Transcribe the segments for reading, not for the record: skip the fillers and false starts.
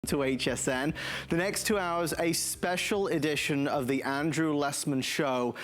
to HSN. The next 2 hours, a special edition of the Andrew Lessman Show.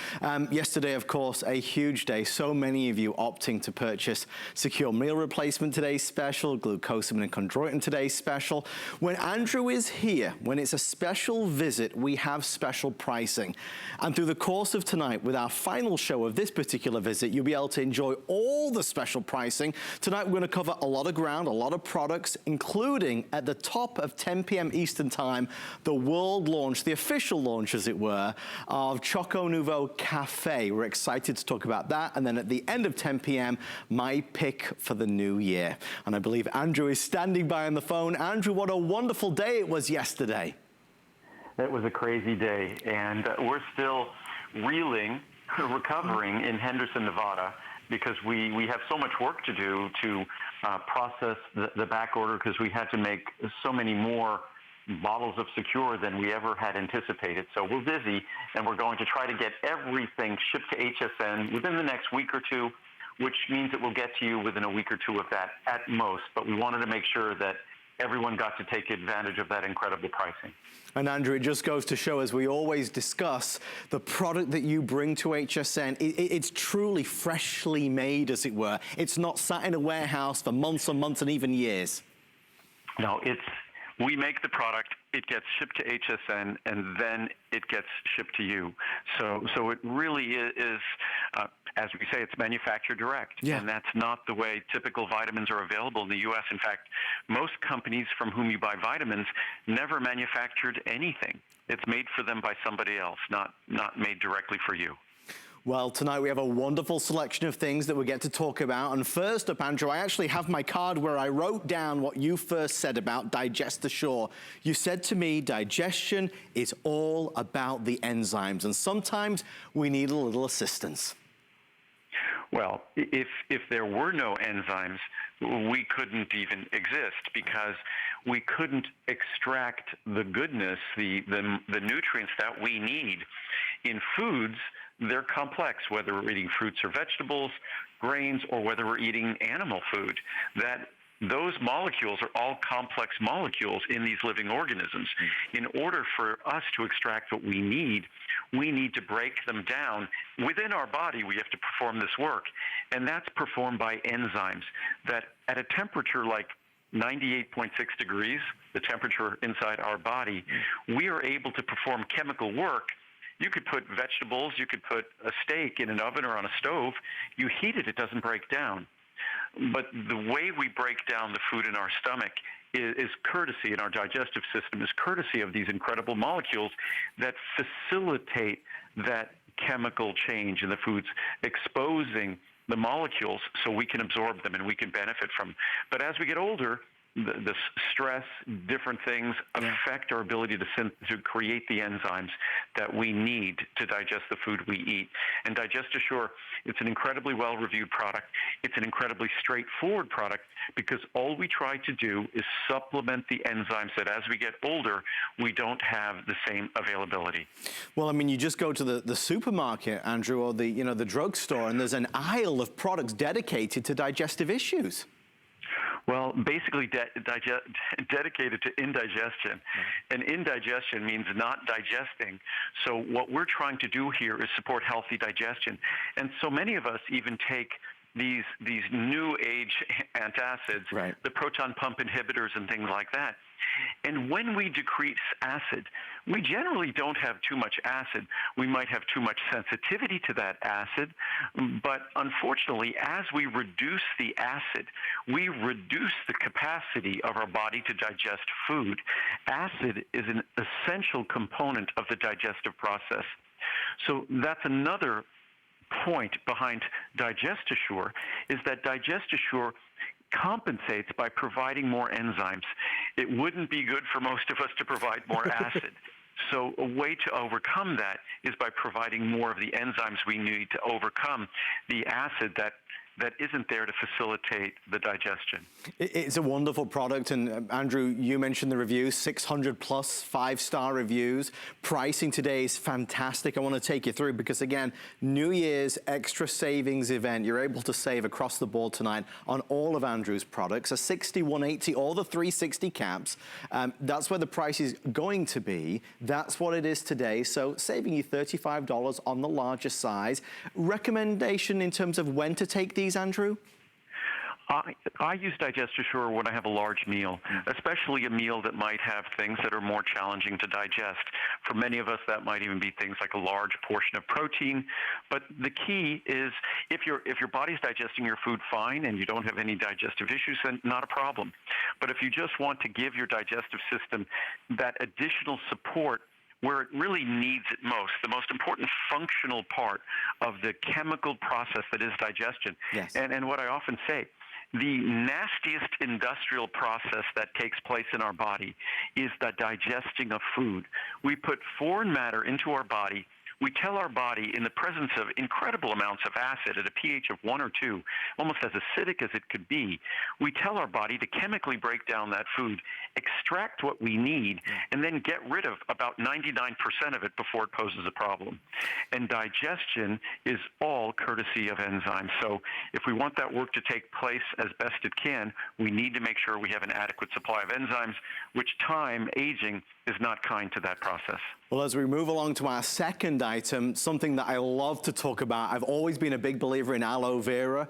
Yesterday, of course, a huge day. So many of you opting to purchase Secure Meal Replacement today's special, glucosamine and chondroitin today's special. When Andrew is here, when it's a special visit, we have special pricing. And through the course of tonight, with our final show of this particular visit, you'll be able to enjoy all the special pricing. Tonight, we're going to cover a lot of ground, a lot of products, including at the top of 10 p.m. Eastern Time, the world launch, the official launch, as it were, of Choco Nouveau Cafe. We're excited to talk about that. And then at the end of 10 p.m., my pick for the new year. And I believe Andrew is standing by on the phone. Andrew, what a wonderful day it was yesterday. It was a crazy day, and we're still reeling, recovering in Henderson, Nevada, because we have so much work to do to process the back order, because we had to make so many more bottles of Secure than we ever had anticipated. So we're busy, and we're going to try to get everything shipped to HSN within the next week or two, which means it will get to you within a week or two of that at most. But we wanted to make sure that everyone got to take advantage of that incredible pricing. And Andrew, it just goes to show, as we always discuss, the product that you bring to HSN, it's truly freshly made, as it were. It's not sat in a warehouse for months and months and even years. No, we make the product, it gets shipped to HSN, and then it gets shipped to you. So it really is, as we say, it's manufactured direct. Yeah. And that's not the way typical vitamins are available in the U.S. In fact, most companies from whom you buy vitamins never manufactured anything. It's made for them by somebody else, not made directly for you. Well, tonight we have a wonderful selection of things that we get to talk about. And first up, Andrew, I actually have my card where I wrote down what you first said about Digest Assure. You said to me, digestion is all about the enzymes, and sometimes we need a little assistance. Well, if there were no enzymes, we couldn't even exist, because we couldn't extract the goodness, the nutrients that we need in foods. They're complex, whether we're eating fruits or vegetables, grains, or whether we're eating animal food. Those molecules are all complex molecules in these living organisms. In order for us to extract what we need to break them down. Within our body, we have to perform this work, and that's performed by enzymes that at a temperature like 98.6 degrees, the temperature inside our body, we are able to perform chemical work. You could put vegetables, you could put a steak in an oven or on a stove. You heat it, it doesn't break down. But the way we break down the food in our stomach is courtesy, in our digestive system, is courtesy of these incredible molecules that facilitate that chemical change in the foods, exposing the molecules so we can absorb them and we can benefit from them. But as we get older, the stress, different things affect our ability to create the enzymes that we need to digest the food we eat. And Digest Assure, it's an incredibly well-reviewed product. It's an incredibly straightforward product, because all we try to do is supplement the enzymes that as we get older, we don't have the same availability. Well, I mean, you just go to the supermarket, Andrew, or the drugstore, and there's an aisle of products dedicated to digestive issues. Well, basically dedicated to indigestion. And indigestion means not digesting. So what we're trying to do here is support healthy digestion. And so many of us even take these new age antacids, the proton pump inhibitors and things like that. And when we decrease acid, we generally don't have too much acid. We might have too much sensitivity to that acid, but unfortunately, as we reduce the acid, we reduce the capacity of our body to digest food. Acid is an essential component of the digestive process. So that's another point behind Digest Assure, is that Digest Assure compensates by providing more enzymes. It wouldn't be good for most of us to provide more acid. So a way to overcome that is by providing more of the enzymes we need to overcome the acid that that isn't there to facilitate the digestion. It's a wonderful product, and Andrew, you mentioned the reviews, 600 plus 5-star reviews. Pricing today is fantastic. I want to take you through because, again, New Year's extra savings event. You're able to save across the board tonight on all of Andrew's products, a 60, 180, all the 360 caps. That's where the price is going to be. That's what it is today. So saving you $35 on the larger size. Recommendation in terms of when to take these, Andrew? I use Digest Assure when I have a large meal, especially a meal that might have things that are more challenging to digest. For many of us, that might even be things like a large portion of protein. But the key is if your body's digesting your food fine and you don't have any digestive issues, then not a problem. But if you just want to give your digestive system that additional support where it really needs it most, the most important functional part of the chemical process that is digestion. Yes. And what I often say, the nastiest industrial process that takes place in our body is the digesting of food. We put foreign matter into our body. We tell our body, in the presence of incredible amounts of acid at a pH of 1 or 2, almost as acidic as it could be, we tell our body to chemically break down that food, extract what we need, and then get rid of about 99% of it before it poses a problem. And digestion is all courtesy of enzymes. So if we want that work to take place as best it can, we need to make sure we have an adequate supply of enzymes, which time, aging, is not kind to that process. Well, as we move along to our second item, something that I love to talk about, I've always been a big believer in aloe vera.